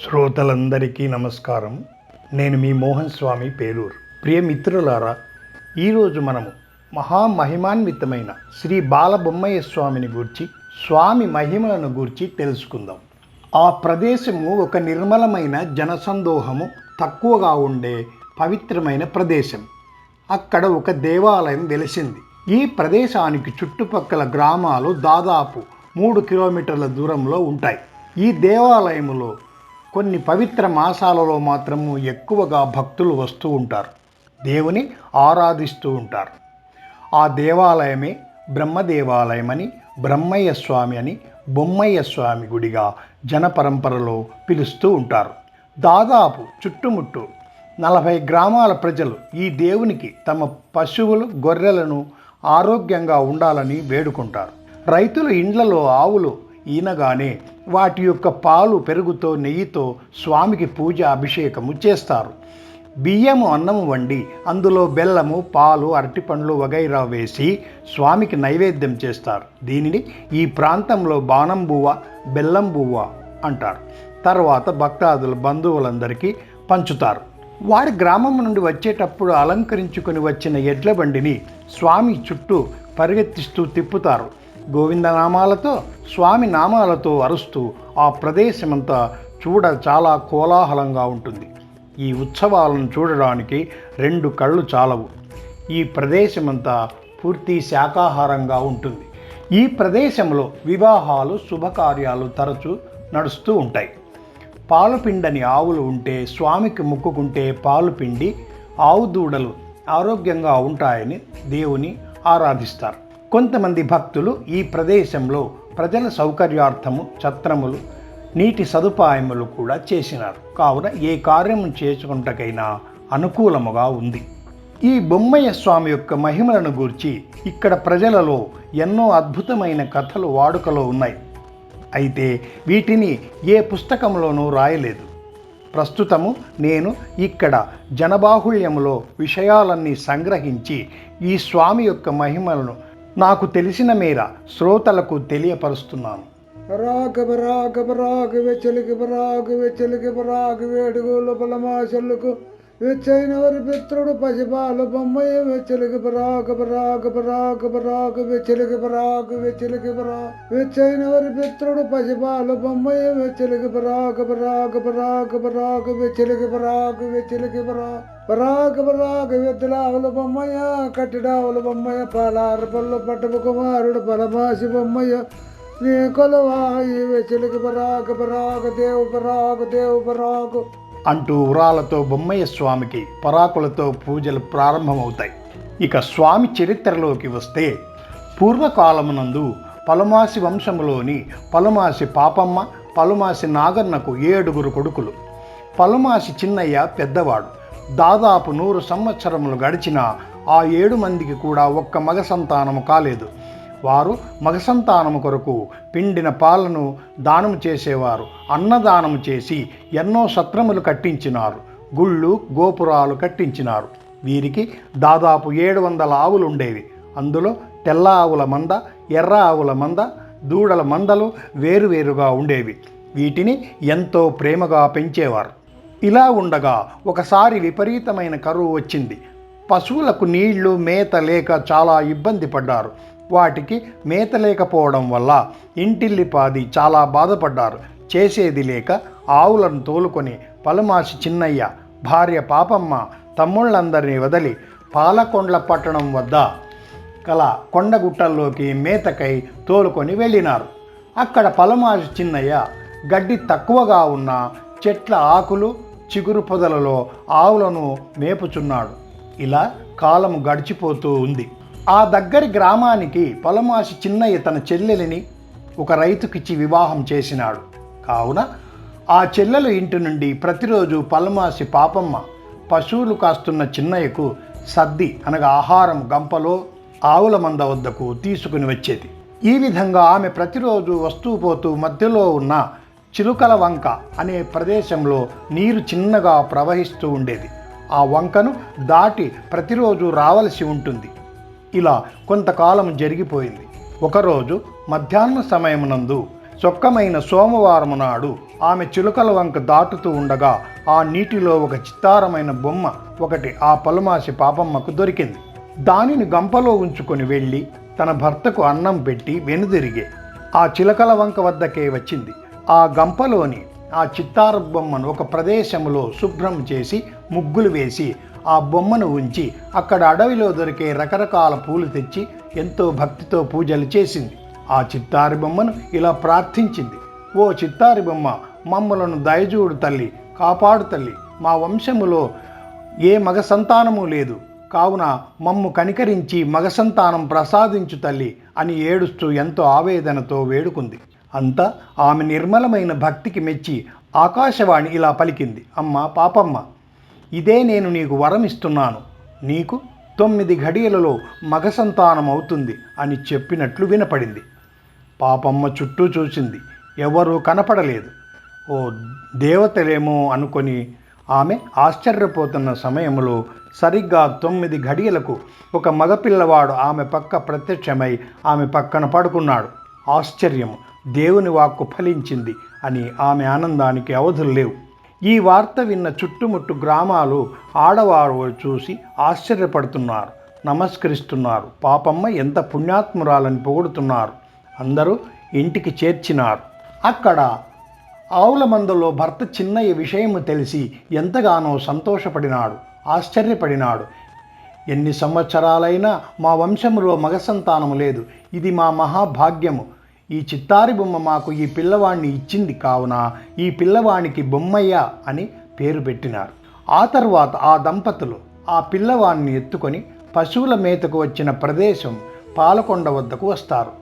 శ్రోతలందరికీ నమస్కారం. నేను మీ మోహన్ స్వామి పేలూరు. ప్రియ మిత్రులారా, ఈరోజు మనము మహామహిమాన్వితమైన శ్రీ బాలబొమ్మయ్య స్వామిని గూర్చి, స్వామి మహిమలను గూర్చి తెలుసుకుందాం. ఆ ప్రదేశము ఒక నిర్మలమైన జనసందోహము తక్కువగా ఉండే పవిత్రమైన ప్రదేశం. అక్కడ ఒక దేవాలయం వెలిసింది. ఈ ప్రదేశానికి చుట్టుపక్కల గ్రామాలు దాదాపు 3 కిలోమీటర్ల దూరంలో ఉంటాయి. ఈ దేవాలయములో కొన్ని పవిత్ర మాసాలలో మాత్రము ఎక్కువగా భక్తులు వస్తూ ఉంటారు, దేవుని ఆరాధిస్తూ ఉంటారు. ఆ దేవాలయమే బ్రహ్మదేవాలయమని, బ్రహ్మయ్య స్వామి అని, బొమ్మయ్య స్వామి గుడిగా జనపరంపరలో పిలుస్తూ ఉంటారు. దాదాపు చుట్టుముట్టు 40 గ్రామాల ప్రజలు ఈ దేవునికి తమ పశువులు, గొర్రెలను ఆరోగ్యంగా ఉండాలని వేడుకుంటారు. రైతుల ఇండ్లలో ఆవులు ఈనగానే వాటి యొక్క పాలు, పెరుగుతో, నెయ్యితో స్వామికి పూజ, అభిషేకము చేస్తారు. బియ్యము, అన్నము వండి అందులో బెల్లము, పాలు, అరటిపండ్లు వగైరా వేసి స్వామికి నైవేద్యం చేస్తారు. దీనిని ఈ ప్రాంతంలో బాణం బువ్వ, బెల్లం బువ్వ అంటారు. తర్వాత భక్తాదుల బంధువులందరికీ పంచుతారు. వారి గ్రామం నుండి వచ్చేటప్పుడు అలంకరించుకొని వచ్చిన ఎడ్ల బండిని స్వామి చుట్టూ పరిగెత్తిస్తూ తిప్పుతారు. గోవిందనామాలతో, స్వామి నామాలతో అరుస్తూ ఆ ప్రదేశమంతా చాలా కోలాహలంగా ఉంటుంది. ఈ ఉత్సవాలను చూడడానికి 2 కళ్ళు చాలవు. ఈ ప్రదేశమంతా పూర్తి శాకాహారంగా ఉంటుంది. ఈ ప్రదేశంలో వివాహాలు, శుభకార్యాలు తరచూ నడుస్తూ ఉంటాయి. పాలు పిండని ఆవులు ఉంటే స్వామికి మొక్కుకుంటే పాలు పిండి ఆవు దూడలు ఆరోగ్యంగా ఉంటాయని దేవుని ఆరాధిస్తారు. కొంతమంది భక్తులు ఈ ప్రదేశంలో ప్రజల సౌకర్యార్థము ఛత్రములు, నీటి సదుపాయములు కూడా చేసినారు. కావున ఏ కార్యము చేసుకుంటకైనా అనుకూలముగా ఉంది. ఈ బొమ్మయ్య స్వామి యొక్క మహిమలను గూర్చి ఇక్కడ ప్రజలలో ఎన్నో అద్భుతమైన కథలు వాడుకలో ఉన్నాయి. అయితే వీటిని ఏ పుస్తకంలోనూ రాయలేదు. ప్రస్తుతము నేను ఇక్కడ జనబాహుళ్యములో విషయాలన్నీ సంగ్రహించి ఈ స్వామి యొక్క మహిమలను నాకు తెలిసిన మేర శ్రోతలకు తెలియపరుస్తున్నాను. వేడుగోలు బలమాశలకు వెచ్చైన వారి పిత్రుడు పసిబాలు బొమ్మయ్య వెచ్చలికి వెచ్చైన వారి పిత్రుడు పసిబాలు బొమ్మయ్య వెచ్చలికి వెద్దలావుల బొమ్మయ్య, కట్టిడావుల బొమ్మయ్య, పాలార పళ్ళు పట్టపు కుమారుడు పలమాసి బొమ్మయ్య, నీ కొలవాయి వెచ్చలికి దేవు అంటూ ఉరాలతో బొమ్మయ్య స్వామికి పరాకులతో పూజలు ప్రారంభమవుతాయి. ఇక స్వామి చరిత్రలోకి వస్తే, పూర్వకాలమునందు పలమాసి వంశములోని పలమాసి పాపమ్మ, పలమాసి నాగన్నకు 7 కొడుకులు. పలమాసి చిన్నయ్య పెద్దవాడు. దాదాపు 100 సంవత్సరములు గడిచినా ఆ 7 మందికి కూడా ఒక్క మగ సంతానము కాలేదు. వారు మగ సంతానము కొరకు పిండిన పాలను దానము చేసేవారు. అన్నదానము చేసి ఎన్నో సత్రములు కట్టించినారు, గుళ్ళు, గోపురాలు కట్టించినారు. వీరికి దాదాపు 700 ఆవులు ఉండేవి. అందులో తెల్ల ఆవుల మంద, ఎర్ర ఆవుల మంద, దూడల మందలు వేరువేరుగా ఉండేవి. వీటిని ఎంతో ప్రేమగా పెంచేవారు. ఇలా ఉండగా ఒకసారి విపరీతమైన కరువు వచ్చింది. పశువులకు నీళ్లు, మేత లేక చాలా ఇబ్బంది పడ్డారు. వాటికి మేత లేకపోవడం వల్ల ఇంటిల్లిపాది చాలా బాధపడ్డారు. చేసేది లేక ఆవులను తోలుకొని పలమాసి చిన్నయ్య, భార్య పాపమ్మ తమ్ముళ్ళందరినీ వదిలి పాలకొండ్ల పట్టణం వద్ద కల కొండగుట్టల్లోకి మేతకై తోలుకొని వెళ్ళినారు. అక్కడ పలమాసి చిన్నయ్య గడ్డి తక్కువగా ఉన్న చెట్ల ఆకులు, చిగురు పొదలలో ఆవులను మేపుచున్నాడు. ఇలా కాలం గడిచిపోతూ ఉంది. ఆ దగ్గరి గ్రామానికి పలమాసి చిన్నయ్య తన చెల్లెలిని ఒక రైతుకిచ్చి వివాహం చేసినాడు. కావున ఆ చెల్లెలు ఇంటి నుండి ప్రతిరోజు పలమాసి పాపమ్మ పశువులు కాస్తున్న చిన్నయ్యకు సద్ది అనగా ఆహారం గంపలో ఆవుల మంద వద్దకు తీసుకుని వచ్చేది. ఈ విధంగా ఆమె ప్రతిరోజు వస్తూ పోతూ మధ్యలో ఉన్న చిలుకల వంక అనే ప్రదేశంలో నీరు చిన్నగా ప్రవహిస్తూ ఉండేది. ఆ వంకను దాటి ప్రతిరోజు రావలసి ఉంటుంది. ఇలా కొంతకాలం జరిగిపోయింది. ఒకరోజు మధ్యాహ్న సమయమునందు చొక్కమైన సోమవారం నాడు ఆమె చిలుకల వంక దాటుతూ ఉండగా ఆ నీటిలో ఒక చిత్తారమైన బొమ్మ ఒకటి ఆ పలుమాసి పాపమ్మకు దొరికింది. దానిని గంపలో ఉంచుకొని వెళ్ళి తన భర్తకు అన్నం పెట్టి వెనుదిరిగే ఆ చిలకల వంక వద్దకే వచ్చింది. ఆ గంపలోని ఆ చిత్తార బొమ్మను ఒక ప్రదేశంలో శుభ్రం చేసి ముగ్గులు వేసి ఆ బొమ్మను ఉంచి అక్కడ అడవిలో దొరికే రకరకాల పూలు తెచ్చి ఎంతో భక్తితో పూజలు చేసింది. ఆ చిత్తారి బొమ్మను ఇలా ప్రార్థించింది: ఓ చిత్తారి బొమ్మ, మమ్మలను దయచూడు తల్లి, కాపాడు తల్లి. మా వంశములో ఏ మగ సంతానము లేదు, కావున మమ్ము కనికరించి మగ సంతానం ప్రసాదించు తల్లి అని ఏడుస్తూ ఎంతో ఆవేదనతో వేడుకుంది. అంతా ఆమె నిర్మలమైన భక్తికి మెచ్చి ఆకాశవాణి ఇలా పలికింది: అమ్మ పాపమ్మ, ఇదే నేను నీకు వరం ఇస్తున్నాను. నీకు 9 ఘడియలలో మగ సంతానం అవుతుంది అని చెప్పినట్లు వినపడింది. పాపమ్మ చుట్టూ చూసింది, ఎవరూ కనపడలేదు. ఓ దేవతలేమో అనుకొని ఆమె ఆశ్చర్యపోతున్న సమయంలో సరిగ్గా 9 ఘడియలకు ఒక మగపిల్లవాడు ఆమె పక్క ప్రత్యక్షమై ఆమె పక్కన పడుకున్నాడు. ఆశ్చర్యము, దేవుని వాక్కు ఫలించింది అని ఆమె ఆనందానికి అవధులు లేవు. ఈ వార్త విన్న చుట్టుముట్టు గ్రామాలు ఆడవారు చూసి ఆశ్చర్యపడుతున్నారు, నమస్కరిస్తున్నారు. పాపమ్మ ఎంత పుణ్యాత్మురాలని పొగుడుతున్నారు. అందరూ ఇంటికి చేర్చినారు. అక్కడ ఆవుల మందలో భర్త చిన్నయ్య విషయము తెలిసి ఎంతగానో సంతోషపడినాడు, ఆశ్చర్యపడినాడు. ఎన్ని సంవత్సరాలైనా మా వంశములో మగ సంతానము లేదు, ఇది మా మహాభాగ్యము. ఈ చిత్తారి బొమ్మ మాకు ఈ పిల్లవాణ్ణి ఇచ్చింది, కావున ఈ పిల్లవానికి బొమ్మయ్య అని పేరు పెట్టినారు. ఆ తర్వాత ఆ దంపతులు ఆ పిల్లవాణ్ణి ఎత్తుకొని పశువుల మేతకు వచ్చిన ప్రదేశం పాలకొండ వద్దకు వస్తారు.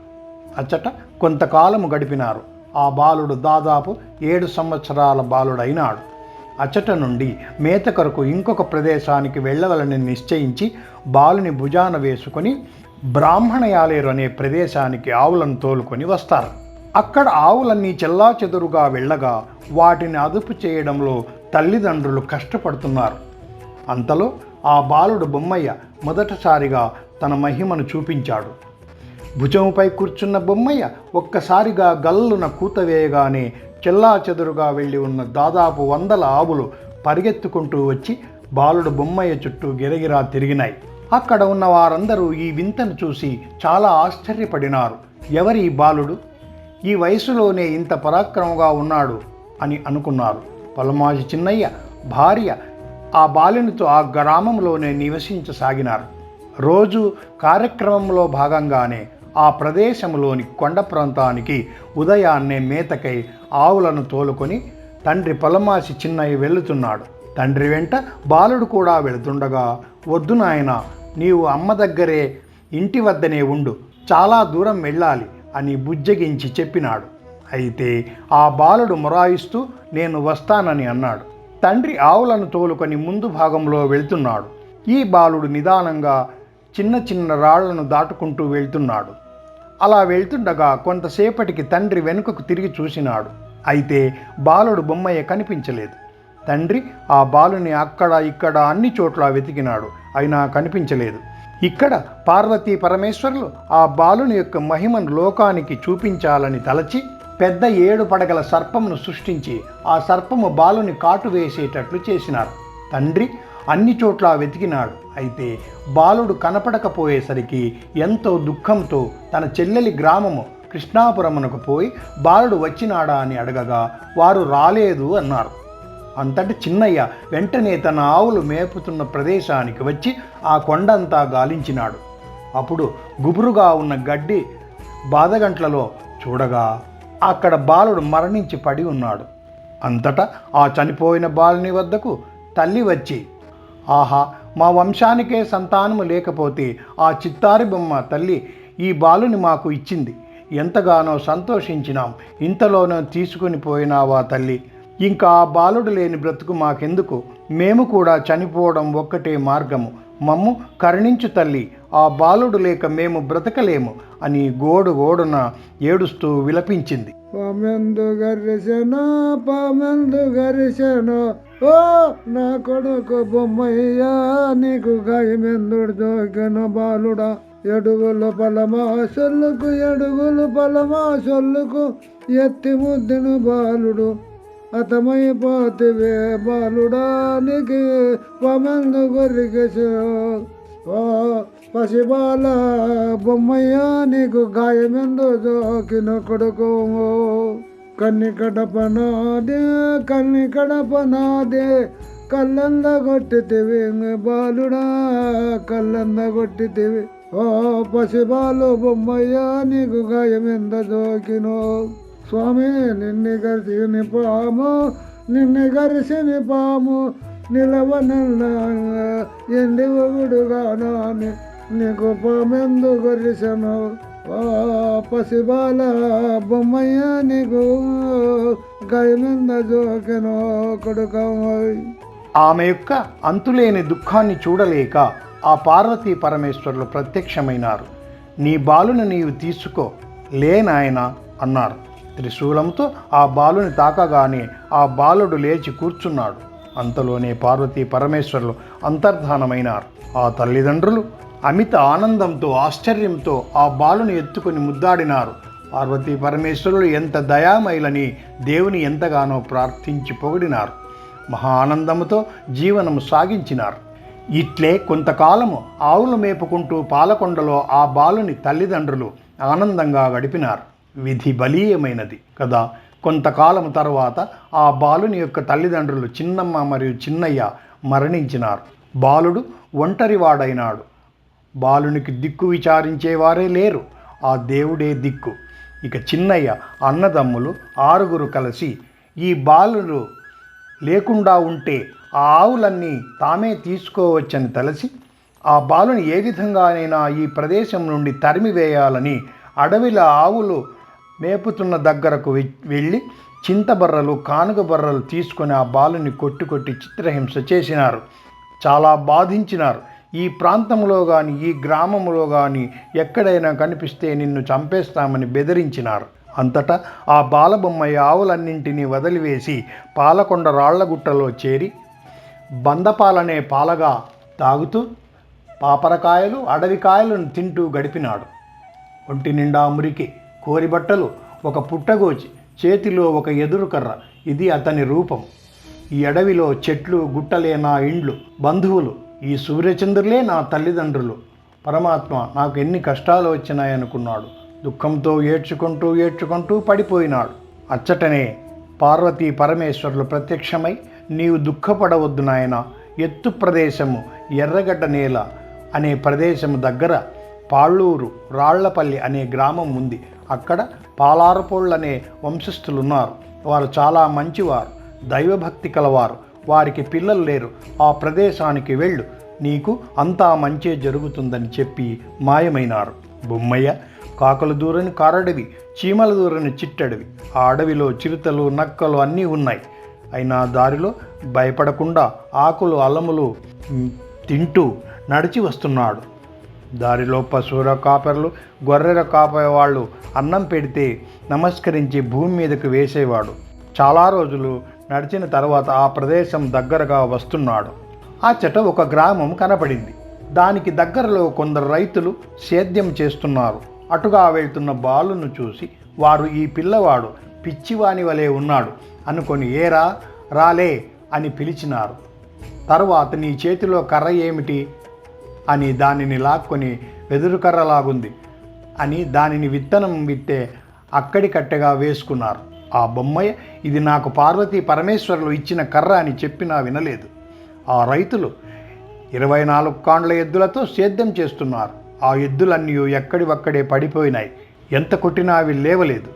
అచ్చట కొంతకాలము గడిపినారు. ఆ బాలుడు దాదాపు 7 సంవత్సరాల బాలుడైనాడు. అచ్చట నుండి మేత కొరకు ఇంకొక ప్రదేశానికి వెళ్ళవలని నిశ్చయించి బాలుని భుజాన వేసుకొని బ్రాహ్మణయాలేరు అనే ప్రదేశానికి ఆవులను తోలుకొని వస్తారు. అక్కడ ఆవులన్నీ చెల్లాచెదురుగా వెళ్ళగా వాటిని అదుపు చేయడంలో తల్లిదండ్రులు కష్టపడుతున్నారు. అంతలో ఆ బాలుడు బొమ్మయ్య మొదటిసారిగా తన మహిమను చూపించాడు. భుజంపై కూర్చున్న బొమ్మయ్య ఒక్కసారిగా గల్లున కూత వేయగానే చెల్లాచెదురుగా వెళ్ళి ఉన్న దాదాపు 100 ఆవులు పరిగెత్తుకుంటూ వచ్చి బాలుడు బొమ్మయ్య చుట్టూ గిరగిరా తిరిగినాయి. అక్కడ ఉన్న వారందరూ ఈ వింతను చూసి చాలా ఆశ్చర్యపడినారు. ఎవరి ఈ బాలుడు? ఈ వయసులోనే ఇంత పరాక్రమంగా ఉన్నాడు అని అనుకున్నారు. పలమాజి చిన్నయ్య భార్య ఆ బాలునితో ఆ గ్రామంలోనే నివసించసాగినారు. రోజు కార్యక్రమంలో భాగంగానే ఆ ప్రదేశంలోని కొండ ప్రాంతానికి ఉదయాన్నే మేతకై ఆవులను తోలుకొని తండ్రి పలమాసి చిన్నయ్య వెళుతున్నాడు. తండ్రి వెంట బాలుడు కూడా వెళుతుండగా, వద్దు నాయన, నీవు అమ్మ దగ్గరే ఇంటి వద్దనే ఉండు, చాలా దూరం వెళ్ళాలి అని బుజ్జగించి చెప్పినాడు. అయితే ఆ బాలుడు మొరాయిస్తూ నేను వస్తానని అన్నాడు. తండ్రి ఆవులను తోలుకొని ముందు భాగంలో వెళ్తున్నాడు. ఈ బాలుడు నిదానంగా చిన్న చిన్న రాళ్లను దాటుకుంటూ వెళ్తున్నాడు. అలా వెళ్తుండగా కొంతసేపటికి తండ్రి వెనుకకు తిరిగి చూసినాడు. అయితే బాలుడు బొమ్మయ్య కనిపించలేదు. తండ్రి ఆ బాలుని అక్కడ ఇక్కడ అన్ని చోట్ల వెతికినాడు, అయినా కనిపించలేదు. ఇక్కడ పార్వతీ పరమేశ్వరులు ఆ బాలుని యొక్క మహిమను లోకానికి చూపించాలని తలచి పెద్ద 7 పడగల సర్పమును సృష్టించి ఆ సర్పము బాలుని కాటు వేసేటట్లు చేసినారు. తండ్రి అన్ని చోట్ల వెతికినాడు. అయితే బాలుడు కనపడకపోయేసరికి ఎంతో దుఃఖంతో తన చెల్లెలి గ్రామము కృష్ణాపురమునకు పోయి బాలుడు వచ్చినాడా అని అడగగా వారు రాలేదు అన్నారు. అంతటి చిన్నయ్య వెంటనే తన ఆవులు మేపుతున్న ప్రదేశానికి వచ్చి ఆ కొండంతా గాలించినాడు. అప్పుడు గుబురుగా ఉన్న గడ్డి బాదగంట్లలో చూడగా అక్కడ బాలుడు మరణించి పడి ఉన్నాడు. అంతటా ఆ చనిపోయిన బాలుని వద్దకు తల్లి వచ్చి, ఆహా, మా వంశానికే సంతానము లేకపోతే ఆ చిత్తారి బొమ్మ తల్లి ఈ బాలుని మాకు ఇచ్చింది, ఎంతగానో సంతోషించినాం, ఇంతలోనో తీసుకుని పోయినావా తల్లి, ఇంకా ఆ బాలుడు లేని బ్రతుకు మాకెందుకు, మేము కూడా చనిపోవడం ఒక్కటే మార్గము, మమ్ము కరుణించు తల్లి, ఆ బాలుడు లేక మేము బ్రతకలేము అని గోడున ఏడుస్తూ విలపించింది. పామెందు గరిసెను పామెందు గరిసెను, ఓ నా కొడుకు బొమ్మయ్య, నీకు గాయమెందుడు దొరికెను బాలుడా, ఎడుగులు పలమా సొల్లుకు ఎడుగులు పలమా సొల్లుకు ఎత్తి ముద్దును బాలుడు అతమైపోతివే బాలుడా నీకు పమెందు గొర్రెకేసో ఓ పసిబాల బొమ్మయ్య నీకు గాయమెందు జోకిన కొడుకు కన్ని కడపనాదే కళ్ళంద కొట్టితివి బాలుడా కళ్ళంద కొట్టితివి ఓ పసిబాలు బొమ్మయ్య నీకు గాయమెంద జోకినో స్వామి నిన్ను గరిసిన పాము నిలవనల్లా ఎండి ఒగుడుగా నాని నీకు పామెందు గరిసను ఓ పసిబాల బొమ్మయ్య నీకు గాయమెంద జోకెనో కొడుకమ్మోయ్. ఆమె యొక్క అంతులేని దుఃఖాన్ని చూడలేక ఆ పార్వతీ పరమేశ్వరులు ప్రత్యక్షమైనారు. నీ బాలుని నీవు తీసుకో లేనాయన అన్నారు. త్రిశూలంతో ఆ బాలుని తాకగానే ఆ బాలుడు లేచి కూర్చున్నాడు. అంతలోనే పార్వతీ పరమేశ్వరులు అంతర్ధానమైనారు. ఆ తల్లిదండ్రులు అమిత ఆనందంతో ఆశ్చర్యంతో ఆ బాలుని ఎత్తుకొని ముద్దాడినారు. పార్వతీ పరమేశ్వరులు ఎంత దయామయులని దేవుని ఎంతగానో ప్రార్థించి పొగిడినారు. మహా ఆనందముతో జీవనము సాగించినారు. ఇట్లే కొంతకాలము ఆవులు మేపుకుంటూ పాలకొండలో ఆ బాలుని తల్లిదండ్రులు ఆనందంగా గడిపినారు. విధి బలీయమైనది కదా. కొంతకాలం తర్వాత ఆ బాలుని యొక్క తల్లిదండ్రులు చిన్నమ్మ మరియు చిన్నయ్య మరణించినారు. బాలుడు ఒంటరివాడైనాడు. బాలునికి దిక్కు విచారించేవారే లేరు. ఆ దేవుడే దిక్కు. ఇక చిన్నయ్య అన్నదమ్ములు 6 కలిసి ఈ బాలుడు లేకుండా ఉంటే ఆ ఆవులన్నీ తామే తీసుకోవచ్చని తలసి ఆ బాలుని ఏ విధంగానైనా ఈ ప్రదేశం నుండి తరిమివేయాలని అడవిలో ఆవులు మేపుతున్న దగ్గరకు వెళ్ళి చింతబర్రలు కానుగ బర్రలు తీసుకొని ఆ బాలుని కొట్టి చిత్రహింస చేసినారు. చాలా బాధించినారు. ఈ ప్రాంతంలో కానీ ఈ గ్రామంలో కానీ ఎక్కడైనా కనిపిస్తే నిన్ను చంపేస్తామని బెదిరించినారు. అంతటా ఆ బాలబొమ్మయ్య ఆవులన్నింటినీ వదిలివేసి పాలకొండ రాళ్లగుట్టలో చేరి బందపాలనే పాలగా తాగుతూ పాపరకాయలు అడవికాయలను తింటూ గడిపినాడు. ఒంటి నిండా మురికి, కోరిబట్టలు, ఒక పుట్టగోచి, చేతిలో ఒక ఎదురు కర్ర. ఇది అతని రూపం. ఈ అడవిలో చెట్లు గుట్టలే నా ఇండ్లు, బంధువులు, ఈ సూర్యచంద్రులే నా తల్లిదండ్రులు. పరమాత్మ నాకు ఎన్ని కష్టాలు వచ్చినాయనుకున్నాడు. దుఃఖంతో ఏడ్చుకుంటూ పడిపోయినాడు. అచ్చటనే పార్వతీ పరమేశ్వరులు ప్రత్యక్షమై, నీవు దుఃఖపడవద్దు నాయన, ఎత్తు ప్రదేశము ఎర్రగడ్డ నేల అనే ప్రదేశము దగ్గర పాళ్ళూరు రాళ్లపల్లి అనే గ్రామం ఉంది. అక్కడ పాలారపోళ్ళనే వంశస్థులున్నారు. వారు చాలా మంచివారు, దైవభక్తి కలవారు. వారికి పిల్లలు లేరు. ఆ ప్రదేశానికి వెళ్ళు, నీకు అంతా మంచే జరుగుతుందని చెప్పి మాయమైనారు. బొమ్మయ్య కాకలు దూరని కారడవి, చీమల దూరని చిట్టడవి. ఆ అడవిలో చిరుతలు, నక్కలు అన్నీ ఉన్నాయి. అయినా దారిలో భయపడకుండా ఆకులు అల్లములు తింటూ నడిచి వస్తున్నాడు. దారిలో పశువుల కాపర్లు, గొర్రెల కాపేవాళ్ళు అన్నం పెడితే నమస్కరించి భూమి మీదకు వేసేవాడు. చాలా రోజులు నడిచిన తర్వాత ఆ ప్రదేశం దగ్గరగా వస్తున్నాడు. ఆ చెట ఒక గ్రామం కనపడింది. దానికి దగ్గరలో కొందరు రైతులు సేద్యం చేస్తున్నారు. అటుగా వెళ్తున్న బాలును చూసి వారు ఈ పిల్లవాడు పిచ్చివాని వలె ఉన్నాడు అనుకొని ఏరా రాలే అని పిలిచినారు. తరువాత నీ చేతిలో కర్ర ఏమిటి అని దానిని లాక్కొని వెదురు కర్రలాగుంది అని దానిని విత్తనం విత్తే అక్కడికట్టెగా వేసుకున్నారు. ఆ బొమ్మయ్య ఇది నాకు పార్వతీ పరమేశ్వరులు ఇచ్చిన కర్ర అని చెప్పినా వినలేదు. ఆ రైతులు 24 కాండ్ల ఎద్దులతో సేద్యం చేస్తున్నారు. ఆ ఎద్దులన్నీ ఎక్కడివక్కడే పడిపోయినాయి. ఎంత కొట్టినా అవి లేవలేదు.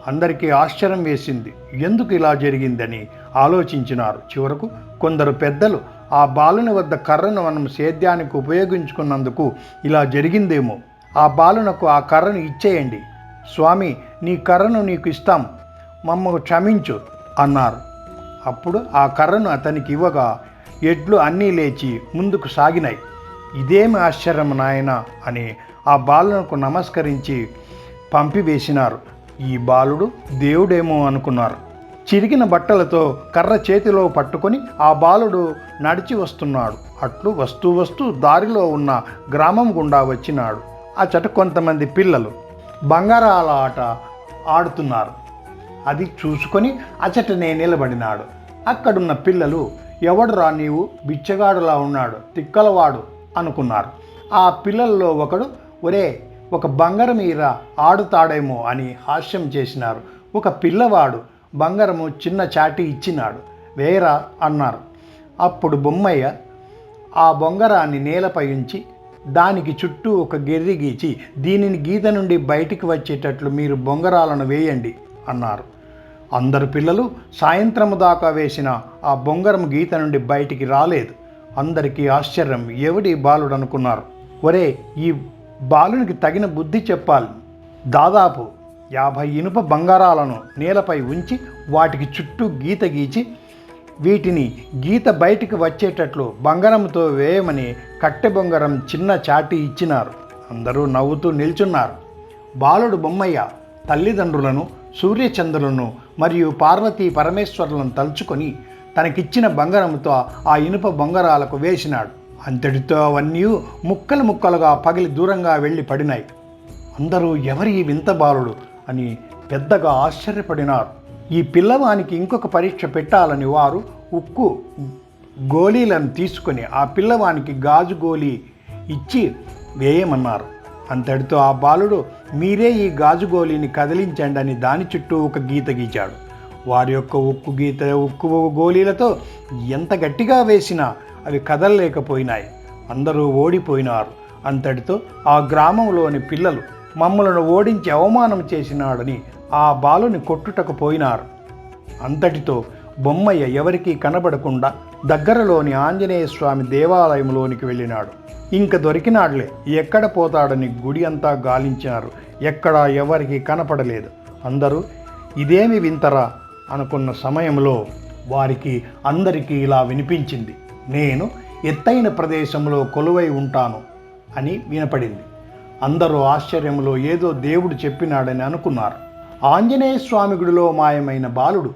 అందరికీ ఆశ్చర్యం వేసింది. ఎందుకు ఇలా జరిగిందని ఆలోచించినారు. చివరకు కొందరు పెద్దలు ఆ బాలుని వద్ద కర్రను మనం సేద్యానికి ఉపయోగించుకున్నందుకు ఇలా జరిగిందేమో, ఆ బాలునకు ఆ కర్రను ఇచ్చేయండి, స్వామి నీ కర్రను నీకు ఇస్తాం, మమ్మల్ని క్షమించు అన్నారు. అప్పుడు ఆ కర్రను అతనికి ఇవ్వగా ఎడ్లు అన్నీ లేచి ముందుకు సాగినాయి. ఇదేమి ఆశ్చర్యం నాయన అని ఆ బాలునకు నమస్కరించి పంపివేసినారు. ఈ బాలుడు దేవుడేమో అనుకున్నారు. చిరిగిన బట్టలతో కర్ర చేతిలో పట్టుకొని ఆ బాలుడు నడిచి వస్తున్నాడు. అట్లు వస్తూ దారిలో ఉన్న గ్రామం గుండా వచ్చినాడు. అచట కొంతమంది పిల్లలు బంగారాల ఆట ఆడుతున్నారు. అది చూసుకొని అచటనే నిలబడినాడు. అక్కడున్న పిల్లలు, ఎవడురా నీవు, బిచ్చగాడులా ఉన్నాడు, తిక్కలవాడు అనుకున్నారు. ఆ పిల్లల్లో ఒకడు, ఒరే ఒక బంగారం ఈరా ఆడుతాడేమో అని హాస్యం చేసినారు. ఒక పిల్లవాడు బంగారము చిన్న చాటి ఇచ్చినాడు, వేరా అన్నారు. అప్పుడు బొమ్మయ్య ఆ బొంగరాన్ని నేలపై ఉంచి దానికి చుట్టూ ఒక గెర్రి గీచి, దీనిని గీత నుండి బయటికి వచ్చేటట్లు మీరు బొంగరాలను వేయండి అన్నారు. అందరు పిల్లలు సాయంత్రము దాకా వేసిన ఆ బొంగరం గీత నుండి బయటికి రాలేదు. అందరికీ ఆశ్చర్యం, ఎవడి బాలుడు అనుకున్నారు. ఒరే ఈ బాలునికి తగిన బుద్ధి చెప్పాలి. దాదాపు 50 ఇనుప బంగారాలను నేలపై ఉంచి వాటికి చుట్టూ గీత గీచి వీటిని గీత బయటికి వచ్చేటట్లు బంగారంతో వేయమని కట్టె బొంగరం చిన్న చాటి ఇచ్చినారు. అందరూ నవ్వుతూ నిల్చున్నారు. బాలుడు బొమ్మయ్య తల్లిదండ్రులను, సూర్యచంద్రులను మరియు పార్వతీ పరమేశ్వరులను తలుచుకొని తనకిచ్చిన బంగారంతో ఆ ఇనుప బొంగరాలకు వేసినాడు. అంతటితో అవన్నీ ముక్కలు ముక్కలుగా పగిలి దూరంగా వెళ్ళి పడినాయి. అందరూ ఎవరి ఈ వింత బాలుడు అని పెద్దగా ఆశ్చర్యపడినారు. ఈ పిల్లవానికి ఇంకొక పరీక్ష పెట్టాలని వారు ఉక్కు గోళీలను తీసుకొని ఆ పిల్లవానికి గాజు గోళీ ఇచ్చి వేయమన్నారు. అంతటితో ఆ బాలుడు, మీరే ఈ గాజు గోళీని కదిలించండి అని దాని చుట్టూ ఒక గీత గీచాడు. వారి యొక్క ఉక్కు గోళీలతో ఎంత గట్టిగా వేసినా అవి కదలలేకపోయినాయి. అందరూ ఓడిపోయినారు. అంతటితో ఆ గ్రామంలోని పిల్లలు మమ్మలను ఓడించి అవమానం చేసినాడని ఆ బాలుని కొట్టుటకు పోయినారు. అంతటితో బొమ్మయ్య ఎవరికీ కనబడకుండా దగ్గరలోని ఆంజనేయ స్వామి దేవాలయంలోనికి వెళ్ళినాడు. ఇంక దొరికినాడులే, ఎక్కడ పోతాడని గుడి అంతా గాలించారు. ఎక్కడా ఎవరికి కనపడలేదు. అందరూ ఇదేమి వింతరా అనుకున్న సమయంలో వారికి అందరికీ ఇలా వినిపించింది, నేను ఎత్తైన ప్రదేశంలో కొలువై ఉంటాను అని వినపడింది. అందరూ ఆశ్చర్యంలో ఏదో దేవుడు చెప్పినాడని అనుకున్నారు. ఆంజనేయ స్వామి గుడిలో మాయమైన బాలుడు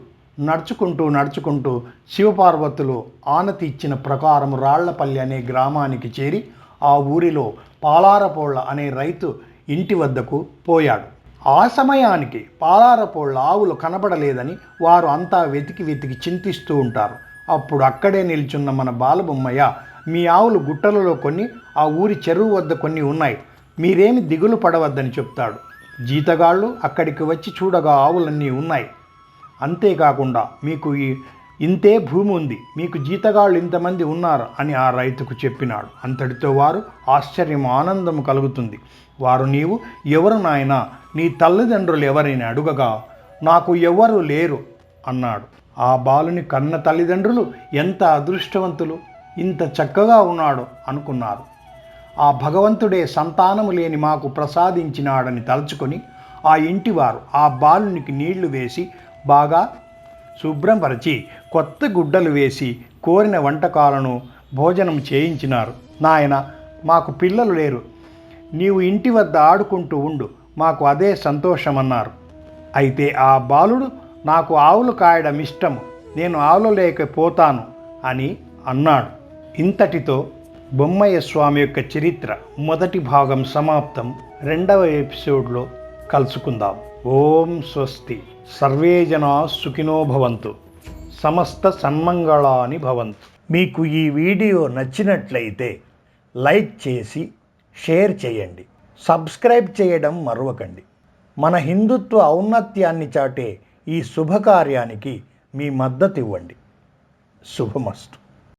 నడుచుకుంటూ శివపార్వతులు ఆనతి ఇచ్చిన ప్రకారం రాళ్లపల్లి అనే గ్రామానికి చేరి ఆ ఊరిలో పాలారపోళ్ల అనే రైతు ఇంటి వద్దకు పోయాడు. ఆ సమయానికి పాలారపోళ్ల ఆవులు కనబడలేదని వారు అంతా వెతికి చింతిస్తూ ఉంటారు. అప్పుడు అక్కడే నిల్చున్న మన బాలబొమ్మయ్య, మీ ఆవులు గుట్టలలో కొన్ని, ఆ ఊరి చెరువు వద్ద కొన్ని ఉన్నాయి, మీరేమి దిగులు పడవద్దని చెప్తాడు. జీతగాళ్ళు అక్కడికి వచ్చి చూడగా ఆవులన్నీ ఉన్నాయి. అంతేకాకుండా మీకు ఇంతే భూమి ఉంది, మీకు జీతగాళ్ళు ఇంతమంది ఉన్నారు అని ఆ రైతుకు చెప్పినాడు. అంతటితో వారు ఆశ్చర్యం, ఆనందం కలుగుతుంది. వారు, నీవు ఎవరు నాయనా, నీ తల్లిదండ్రులు ఎవరైనా అడుగగా, నాకు ఎవరు లేరు అన్నాడు. ఆ బాలుని కన్న తల్లిదండ్రులు ఎంత అదృష్టవంతులు, ఇంత చక్కగా ఉన్నాడు అనుకున్నారు. ఆ భగవంతుడే సంతానము లేని మాకు ప్రసాదించినాడని తలుచుకొని ఆ ఇంటివారు ఆ బాలునికి నీళ్లు వేసి బాగా శుభ్రంపరిచి కొత్త గుడ్డలు వేసి కోరిన వంటకాలను భోజనం చేయించినారు. నాయన, మాకు పిల్లలు లేరు, నీవు ఇంటి వద్ద ఆడుకుంటూ ఉండు, మాకు అదే సంతోషమన్నారు. అయితే ఆ బాలుడు, నాకు ఆవులు కాయడం ఇష్టము, నేను ఆవులు లేకపోతాను అని అన్నాడు. ఇంతటితో బొమ్మయ్య స్వామి యొక్క చరిత్ర మొదటి భాగం సమాప్తం. రెండవ ఎపిసోడ్లో కలుసుకుందాం. ఓం స్వస్తి. సర్వే జనా సుఖినో భవంతు. సమస్త సన్మంగళాని భవంతు. మీకు ఈ వీడియో నచ్చినట్లయితే లైక్ చేసి షేర్ చేయండి. సబ్స్క్రైబ్ చేయడం మరవకండి. మన హిందుత్వ ఔన్నత్యాన్ని చాటే ఈ శుభకార్యానికి మీ మద్దతు ఇవ్వండి. శుభమస్తు.